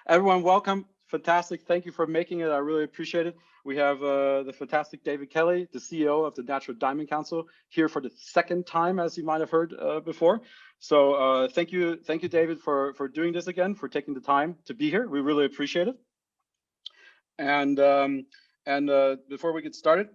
Everyone, welcome. Fantastic. Thank you for making it. I really appreciate it. We have the fantastic David Kellie, the CEO of the Natural Diamond Council, here for the second time, as you might have heard before. So thank you, David, for doing this again, for taking the time to be here. We really appreciate it. And before we get started,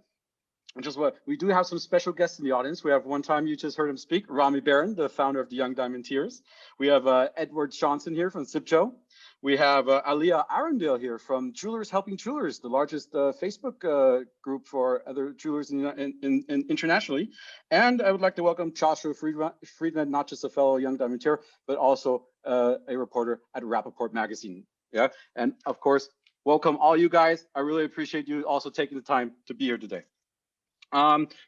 we do have some special guests in the audience. We have one time you just heard him speak, Rami Barron, the founder of the Young Diamantaires. We have Edward Johnson here from Zipjo. We have Aliyah Arundel here from Jewelers Helping Jewelers, the largest Facebook group for other jewelers internationally. And I would like to welcome Joshua Friedman, not just a fellow Young Diamantaire, but also a reporter at Rappaport Magazine. Yeah, and of course, welcome all you guys. I really appreciate you also taking the time to be here today.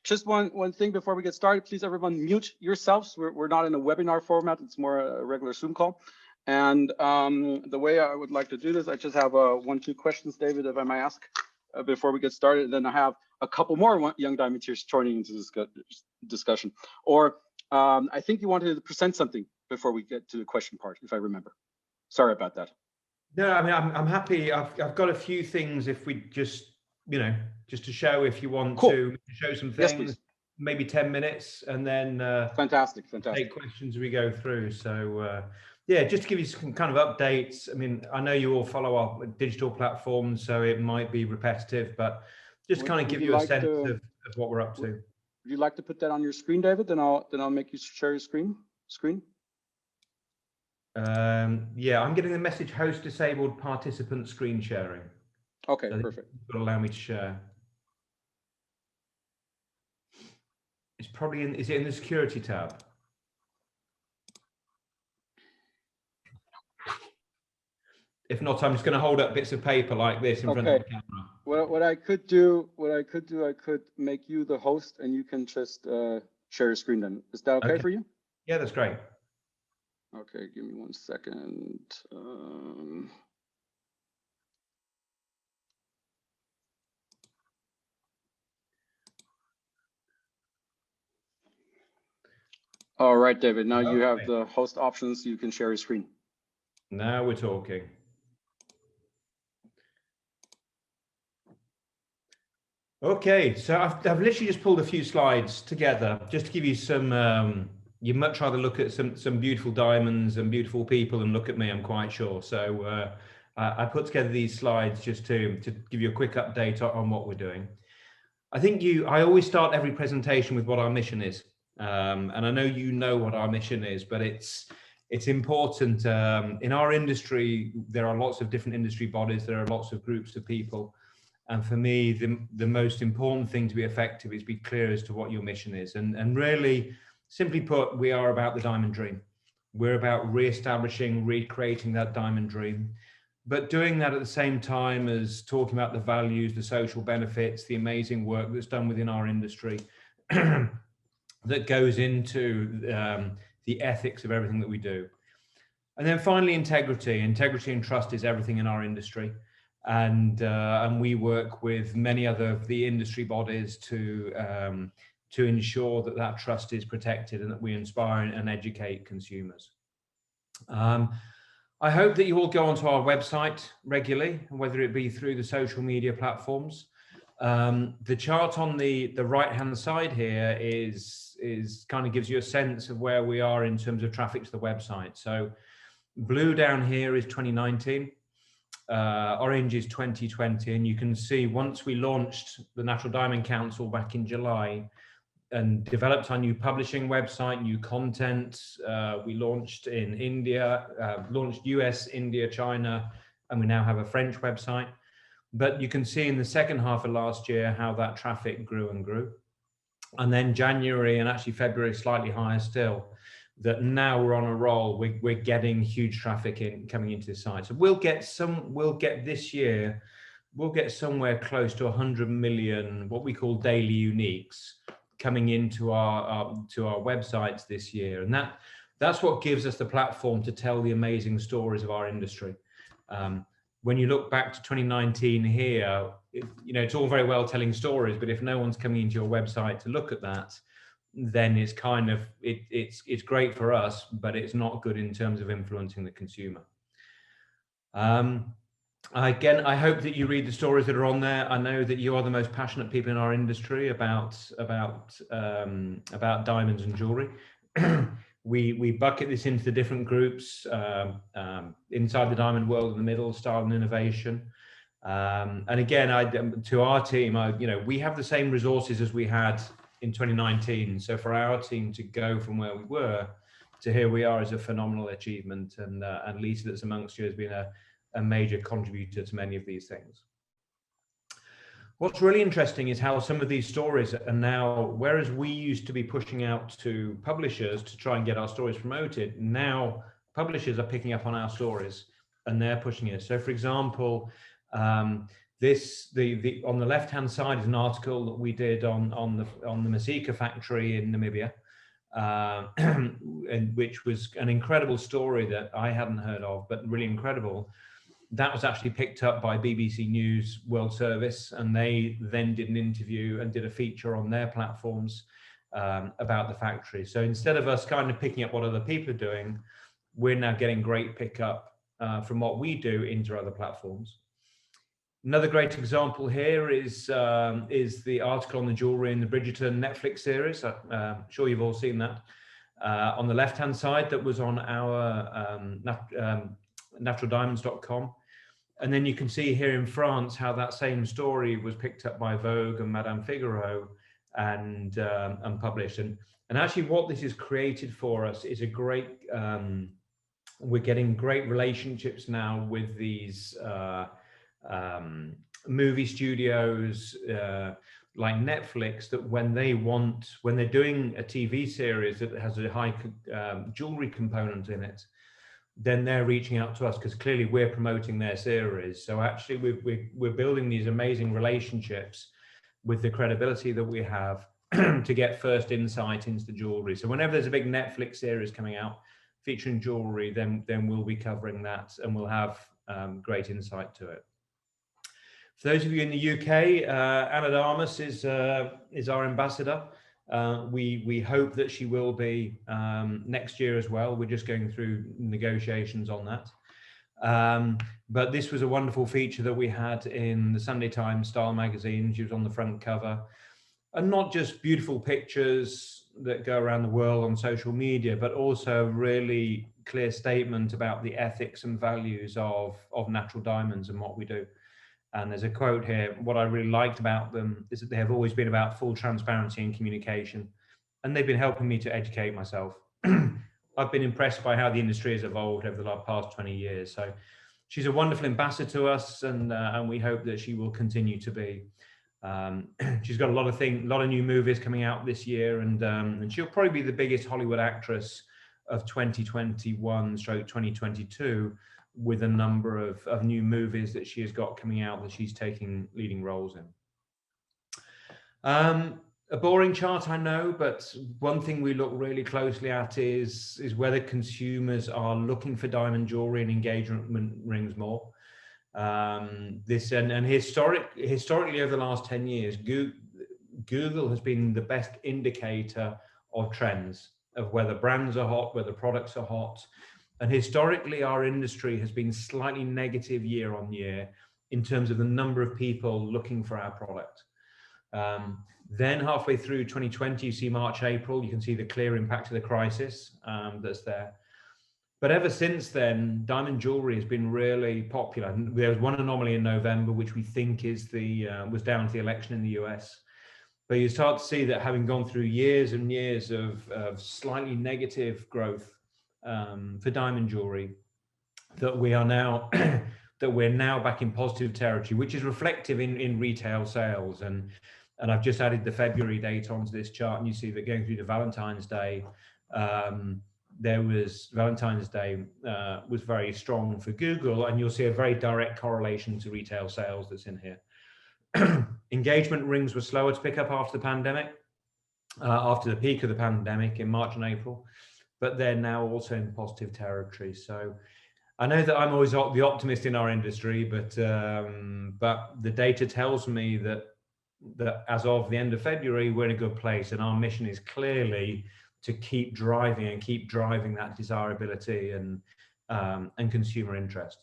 Just one thing before we get started, please everyone mute yourselves. We're not in a webinar format, it's more a regular Zoom call. And the way I would like to do this, I just have 1-2 questions, David, if I may ask, before we get started. And then I have a couple more Young Diamantaires joining into this discussion. Or I think you wanted to present something before we get to the question part, if I remember. Sorry about that. No, I mean, I'm happy. I've got a few things if we just, just to show if you want to show some things, yes, maybe 10 minutes, and then fantastic. Take questions as we go through. So yeah, just to give you some kind of updates. I mean, I know you all follow our digital platforms, so it might be repetitive, but just kind of give you a sense of what we're up to. Would you like to put that on your screen, David? Then I'll make you share your screen. Yeah, I'm getting the message host disabled participant screen sharing. Okay, so perfect. Will allow me to share. It's probably is it in the security tab? If not, I'm just going to hold up bits of paper like this in front of the camera. What I could do, I could make you the host and you can just share your screen then. Is that okay for you? Yeah, that's great. Okay, give me 1 second. All right, David, now you have the host options. You can share your screen. Now we're talking. Okay, so I've literally just pulled a few slides together just to give you some, you'd much rather look at some beautiful diamonds and beautiful people than look at me, I'm quite sure. So I put together these slides just to give you a quick update on what we're doing. I always start every presentation with what our mission is. And I know you know what our mission is, but it's important. In our industry, there are lots of different industry bodies, there are lots of groups of people. And for me, the most important thing to be effective is be clear as to what your mission is. And really, simply put, we are about the diamond dream. We're about re-establishing, recreating that diamond dream, but doing that at the same time as talking about the values, the social benefits, the amazing work that's done within our industry that goes into the ethics of everything that we do. And then finally, integrity. Integrity and trust is everything in our industry. And we work with many other of the industry bodies to ensure that that trust is protected and that we inspire and educate consumers. I hope that you all go onto our website regularly, whether it be through the social media platforms. The chart on the right-hand side here is kind of gives you a sense of where we are in terms of traffic to the website. So blue down here is 2019. Orange is 2020, and you can see once we launched the Natural Diamond Council back in July and developed our new publishing website, new content, we launched in India, launched US, India, China, and we now have a French website. But you can see in the second half of last year how that traffic grew and grew. And then January and actually February slightly higher still. That now we're on a roll. We're getting huge traffic coming into the site. So we'll get this year, we'll get somewhere close to 100 million, what we call daily uniques, coming into our websites this year. And that's what gives us the platform to tell the amazing stories of our industry. When you look back to 2019 here, it's all very well telling stories, but if no one's coming into your website to look at that, then it's kind of, it's great for us, but it's not good in terms of influencing the consumer. Again, I hope that you read the stories that are on there. I know that you are the most passionate people in our industry about diamonds and jewelry. We bucket this into the different groups, inside the diamond world, in the middle, style and innovation. And again, to our team, we have the same resources as we had in 2019. So for our team to go from where we were to here we are is a phenomenal achievement. And Lisa, that's amongst you, has been a major contributor to many of these things. What's really interesting is how some of these stories are now, whereas we used to be pushing out to publishers to try and get our stories promoted, now publishers are picking up on our stories and they're pushing it. So for example, on the left-hand side is an article that we did on the Makhariaa factory in Namibia, and which was an incredible story that I hadn't heard of, but really incredible. That was actually picked up by BBC News World Service, and they then did an interview and did a feature on their platforms about the factory. So instead of us kind of picking up what other people are doing, we're now getting great pickup from what we do into other platforms. Another great example here is the article on the jewelry in the Bridgerton Netflix series. I'm sure you've all seen that. On the left-hand side, that was on our naturaldiamonds.com. And then you can see here in France how that same story was picked up by Vogue and Madame Figaro and published. And actually what this has created for us is a great, we're getting great relationships now with these movie studios like Netflix, that when they're doing a TV series that has a high jewelry component in it, then they're reaching out to us because clearly we're promoting their series. So actually we're building these amazing relationships with the credibility that we have to get first insight into the jewelry. So whenever there's a big Netflix series coming out featuring jewelry, then we'll be covering that and we'll have great insight to it. For those of you in the UK, Anna Darmus is our ambassador. We hope that she will be next year as well. We're just going through negotiations on that. But this was a wonderful feature that we had in the Sunday Times Style magazine. She was on the front cover. And not just beautiful pictures that go around the world on social media, but also a really clear statement about the ethics and values of natural diamonds and what we do. And there's a quote here. What I really liked about them is that they have always been about full transparency and communication. And they've been helping me to educate myself. I've been impressed by how the industry has evolved over the past 20 years. So she's a wonderful ambassador to us, and we hope that she will continue to be. She's got a lot of new movies coming out this year, and she'll probably be the biggest Hollywood actress of 2021/2022, with a number of new movies that she has got coming out that she's taking leading roles in. A boring chart, I know, but one thing we look really closely at is whether consumers are looking for diamond jewelry and engagement rings more. Historically over the last 10 years, Google has been the best indicator of trends, of whether brands are hot, whether products are hot. And historically, our industry has been slightly negative year on year in terms of the number of people looking for our product. Then halfway through 2020, you see March, April, you can see the clear impact of the crisis that's there. But ever since then, diamond jewelry has been really popular. There was one anomaly in November, which we think was down to the election in the US. But you start to see that having gone through years and years of slightly negative growth for diamond jewelry, that we're now back in positive territory, which is reflective in retail sales. And I've just added the February date onto this chart, and you see that going through to Valentine's Day, Valentine's Day was very strong for Google, and you'll see a very direct correlation to retail sales that's in here. Engagement rings were slower to pick up after the pandemic, after the peak of the pandemic in March and April, but they're now also in positive territory. So I know that I'm always the optimist in our industry, but the data tells me that as of the end of February, we're in a good place, and our mission is clearly to keep driving that desirability and consumer interest.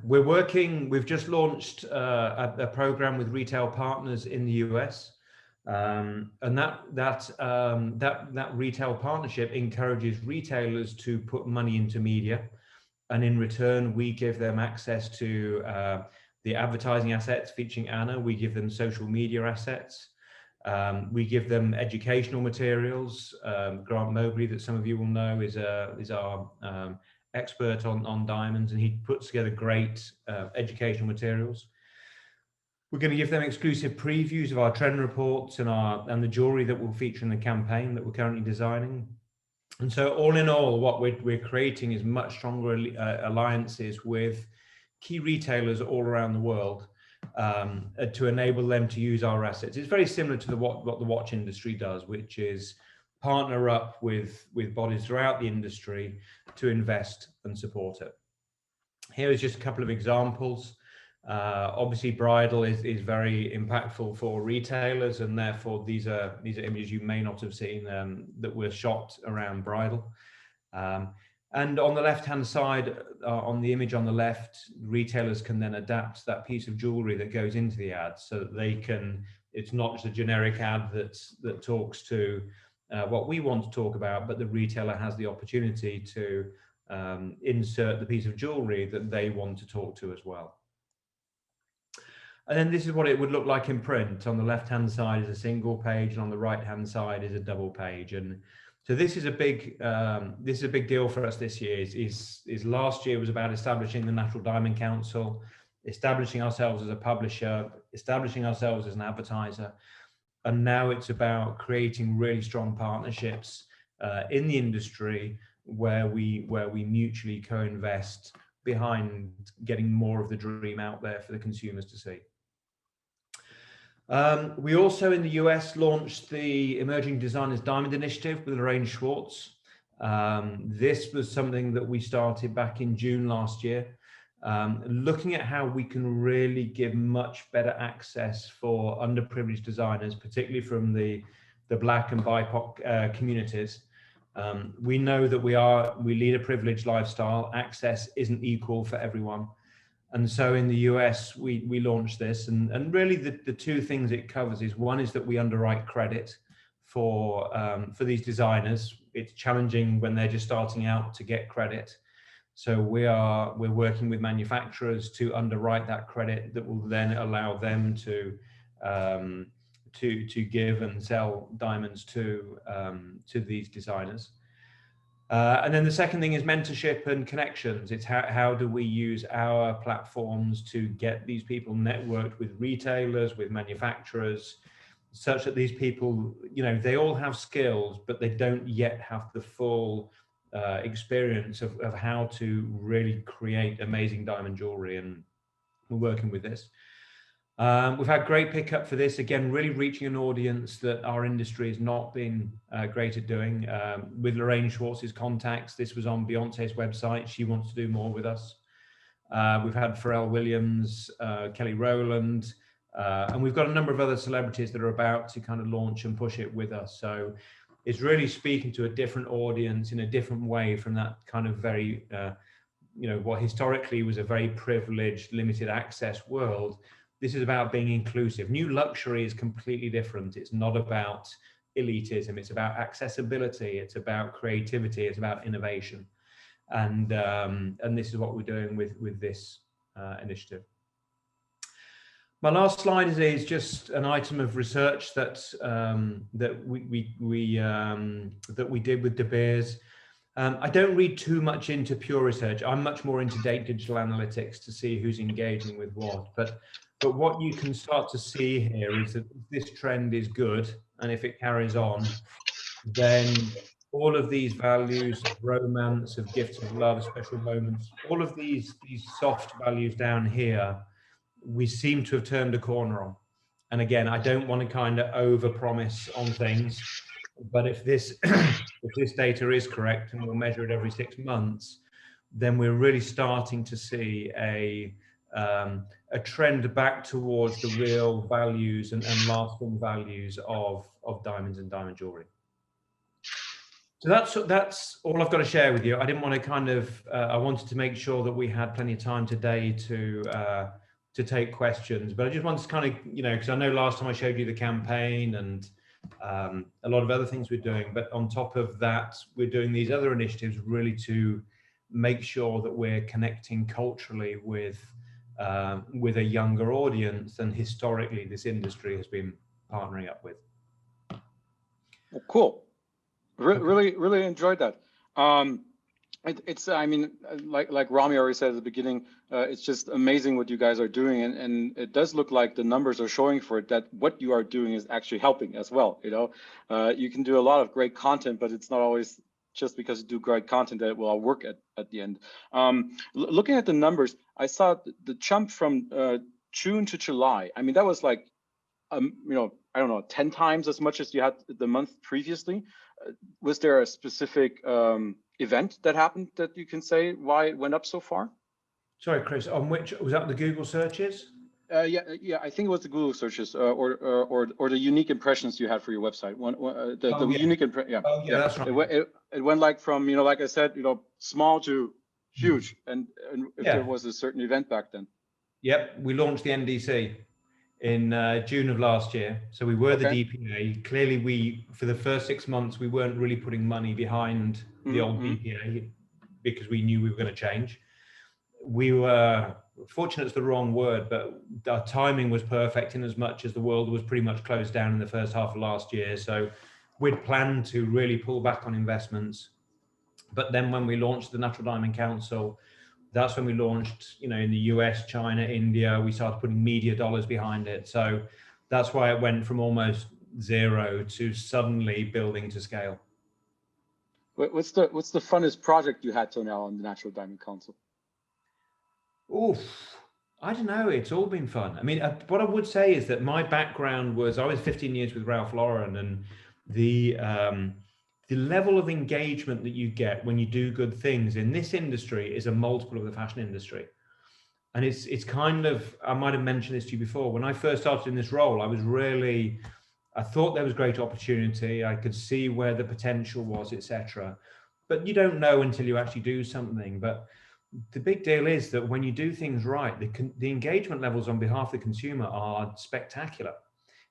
we've just launched a program with retail partners in the US. And that retail partnership encourages retailers to put money into media, and in return we give them access to the advertising assets featuring Anna. We give them social media assets. We give them educational materials. Grant Mobley, that some of you will know, is our expert on diamonds, and he puts together great educational materials. We're going to give them exclusive previews of our trend reports and the jewelry that will feature in the campaign that we're currently designing. And so all in all, what we're creating is much stronger alliances with key retailers all around the world to enable them to use our assets. It's very similar to what the watch industry does, which is partner up with bodies throughout the industry to invest and support it. Here is just a couple of examples. Obviously, bridal is very impactful for retailers, and therefore these are images you may not have seen that were shot around bridal. And on the left-hand side, on the image on the left, retailers can then adapt that piece of jewelry that goes into the ad, so that they can. It's not just a generic ad that talks to what we want to talk about, but the retailer has the opportunity to insert the piece of jewelry that they want to talk to as well. And then this is what it would look like in print. On the left-hand side is a single page, and on the right-hand side is a double page. And so this is a big deal for us this year. Is last year was about establishing the Natural Diamond Council, establishing ourselves as a publisher, establishing ourselves as an advertiser, and now it's about creating really strong partnerships in the industry where we mutually co-invest behind getting more of the dream out there for the consumers to see. We also in the US launched the Emerging Designers Diamond Initiative with Lorraine Schwartz. This was something that we started back in June last year, looking at how we can really give much better access for underprivileged designers, particularly from the Black and BIPOC communities. We know that we lead a privileged lifestyle. Access isn't equal for everyone. And so in the US, we launched this, and really the two things it covers is, one is that we underwrite credit for these designers. It's challenging when they're just starting out to get credit. So we're working with manufacturers to underwrite that credit that will then allow them to give and sell diamonds to these designers. And then the second thing is mentorship and connections. It's how do we use our platforms to get these people networked with retailers, with manufacturers, such that these people, they all have skills, but they don't yet have the full experience of how to really create amazing diamond jewelry. And we're working with this. We've had great pickup for this, again, really reaching an audience that our industry has not been great at doing. With Lorraine Schwartz's contacts, this was on Beyonce's website. She wants to do more with us. We've had Pharrell Williams, Kelly Rowland, and we've got a number of other celebrities that are about to kind of launch and push it with us. So it's really speaking to a different audience in a different way from that kind of very, what historically was a very privileged, limited access world. This is about being inclusive. New luxury is completely different. It's not about elitism. It's about accessibility. It's about creativity. It's about innovation. And this is what we're doing with this initiative. My last slide is just an item of research that we did with De Beers. I don't read too much into pure research. I'm much more into digital analytics to see who's engaging with what. But what you can start to see here is that this trend is good, and if it carries on, then all of these values of romance, of gifts of love, special moments, all of these soft values down here, we seem to have turned a corner on. And again, I don't want to kind of overpromise on things, but if this data is correct, and we'll measure it every 6 months, then we're really starting to see a trend back towards the real values and lasting values of diamonds and diamond jewelry. So that's all I've got to share with you. I didn't want to kind of, I wanted to make sure that we had plenty of time today to take questions, but I just wanted to kind of, because I know last time I showed you the campaign and a lot of other things we're doing, but on top of that, we're doing these other initiatives really to make sure that we're connecting culturally with a younger audience than historically this industry has been partnering up with. Well, cool. Really enjoyed that. It's I mean, like Rami already said at the beginning, it's just amazing what you guys are doing, and it does look like the numbers are showing for it that what you are doing is actually helping as well. You can do a lot of great content, but it's not always just because you do great content that it will all work at the end. Looking at the numbers, I saw the jump from June to July. I mean, that was like I don't know, 10 times as much as you had the month previously. Was there a specific event that happened that you can say why it went up so far? Sorry, Chris, on which, was that the Google searches? Yeah, I think it was the Google searches or the unique impressions you had for your website. Unique impression. Yeah. Oh, yeah, that's right. It went like from, like I said, small to huge. And if there was a certain event back then. Yep, we launched the NDC in June of last year. So we were the DPA. Clearly, for the first 6 months, we weren't really putting money behind the old DPA because we knew we were going to change. We were fortunate, is the wrong word, but our timing was perfect in as much as the world was pretty much closed down in the first half of last year. So we'd planned to really pull back on investments. But then when we launched the Natural Diamond Council, that's when we launched, in the US, China, India, we started putting media dollars behind it. So that's why it went from almost zero to suddenly building to scale. What's the funnest project you had till now on the Natural Diamond Council? Oof, I don't know. It's all been fun. I mean, what I would say is that my background was, I was 15 years with Ralph Lauren, and the level of engagement that you get when you do good things in this industry is a multiple of the fashion industry. And it's kind of, I might have mentioned this to you before, when I first started in this role, I thought there was great opportunity. I could see where the potential was, etc. But you don't know until you actually do something. But the big deal is that when you do things right, the engagement levels on behalf of the consumer are spectacular.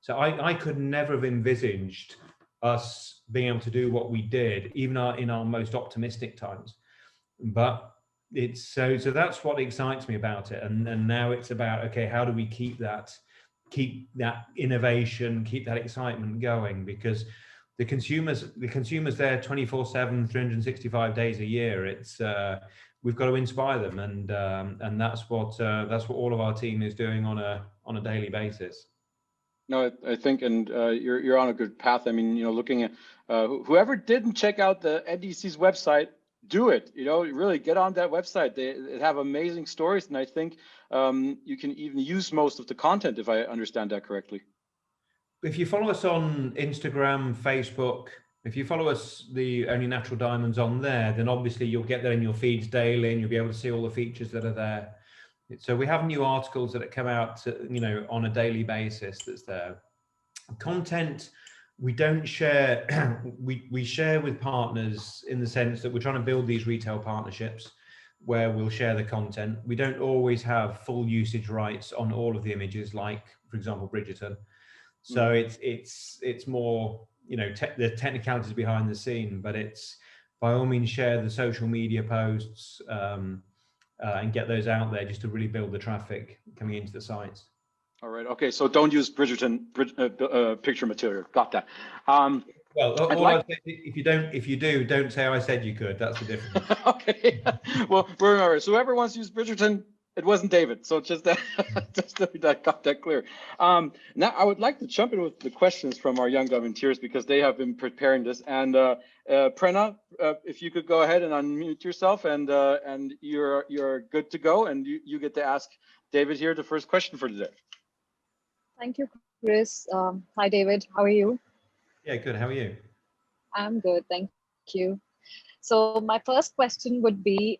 So I could never have envisaged us being able to do what we did, even in our most optimistic times. But it's so that's what excites me about it. And now it's about, okay, how do we keep that innovation, keep that excitement going? Because the consumers there 24/7, 365 days a year. It's we've got to inspire them, and that's what all of our team is doing on a daily basis. No, I think, and you're on a good path. I mean, looking at whoever didn't check out the NDC's website, do it. Really get on that website. They have amazing stories, and I think you can even use most of the content, if I understand that correctly. If you follow us on Instagram, Facebook, if you follow us, the Only Natural Diamonds, on there, then obviously you'll get that in your feeds daily, and you'll be able to see all the features that are there. So we have new articles that come out, on a daily basis. That's there. Content we don't share. we share with partners in the sense that we're trying to build these retail partnerships where we'll share the content. We don't always have full usage rights on all of the images, like, for example, Bridgerton. So it's more, the technicalities behind the scene, but it's by all means share the social media posts and get those out there just to really build the traffic coming into the sites. All right. Okay. So don't use Bridgerton picture material. Got that. Well, if you do, don't say I said you could. That's the difference. Okay. Well, remember, so whoever wants to use Bridgerton, it wasn't David. So just that, that got that clear. Now I would like to jump in with the questions from our Young Diamantaires, because they have been preparing this. And Prernaa, if you could go ahead and unmute yourself, and you're good to go, and you get to ask David here the first question for today. Thank you, Chris. Hi, David. How are you? Yeah, good. How are you? I'm good. Thank you. So my first question would be,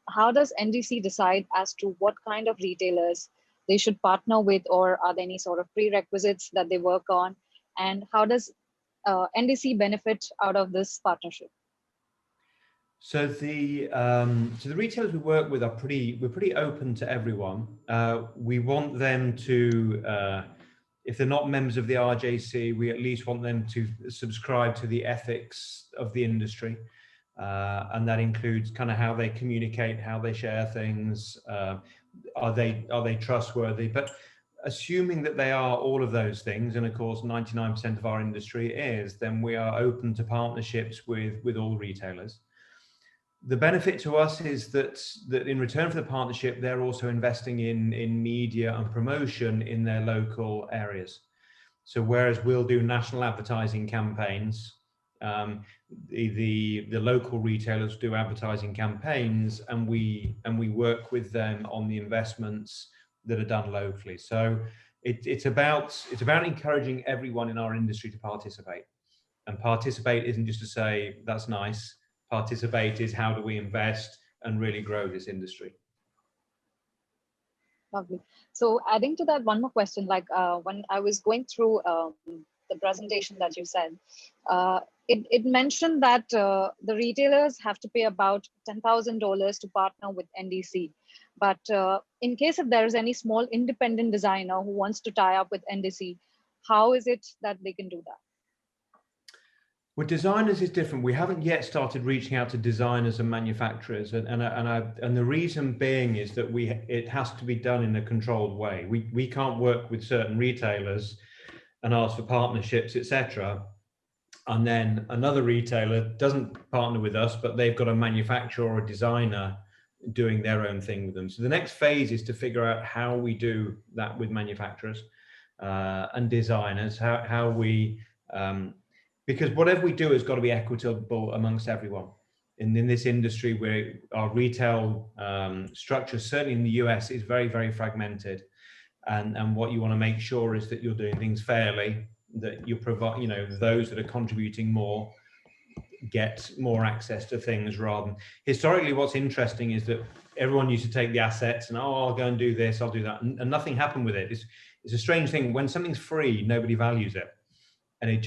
how does NDC decide as to what kind of retailers they should partner with, or are there any sort of prerequisites that they work on? And how does NDC benefit out of this partnership? So the retailers we work with we're pretty open to everyone. We want them to, if they're not members of the RJC, we at least want them to subscribe to the ethics of the industry. And that includes kind of how they communicate, how they share things, are they trustworthy? But assuming that they are all of those things, and of course 99% of our industry is, then we are open to partnerships with all retailers. The benefit to us is that in return for the partnership, they're also investing in media and promotion in their local areas. So whereas we'll do national advertising campaigns, the local retailers do advertising campaigns, and we work with them on the investments that are done locally. So it's about encouraging everyone in our industry to participate. And participate isn't just to say that's nice. Participate is how do we invest and really grow this industry. Lovely. So adding to that, one more question, like when I was going through the presentation that you said, it mentioned that the retailers have to pay about $10,000 to partner with NDC. But in case if there is any small independent designer who wants to tie up with NDC, how is it that they can do that? Well, designers is different. We haven't yet started reaching out to designers and manufacturers, and the reason being is that it has to be done in a controlled way. We can't work with certain retailers and ask for partnerships, etc. And then another retailer doesn't partner with us, but they've got a manufacturer or a designer doing their own thing with them. So the next phase is to figure out how we do that with manufacturers and designers, how we because whatever we do has got to be equitable amongst everyone. And in this industry, where our retail structure, certainly in the US, is very, very fragmented. And what you want to make sure is that you're doing things fairly, that you provide, those that are contributing more get more access to things rather than, historically, what's interesting is that everyone used to take the assets and, I'll go and do this, I'll do that. And nothing happened with it. It's a strange thing. When something's free, nobody values it. And it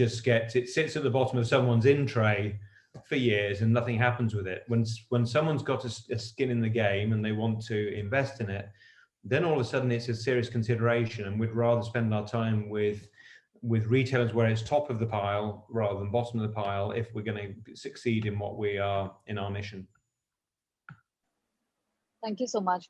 sits at the bottom of someone's in tray for years and nothing happens with it. When someone's got a skin in the game and they want to invest in it, then all of a sudden it's a serious consideration, and we'd rather spend our time with retailers where it's top of the pile rather than bottom of the pile if we're going to succeed in what we are in our mission. Thank you so much.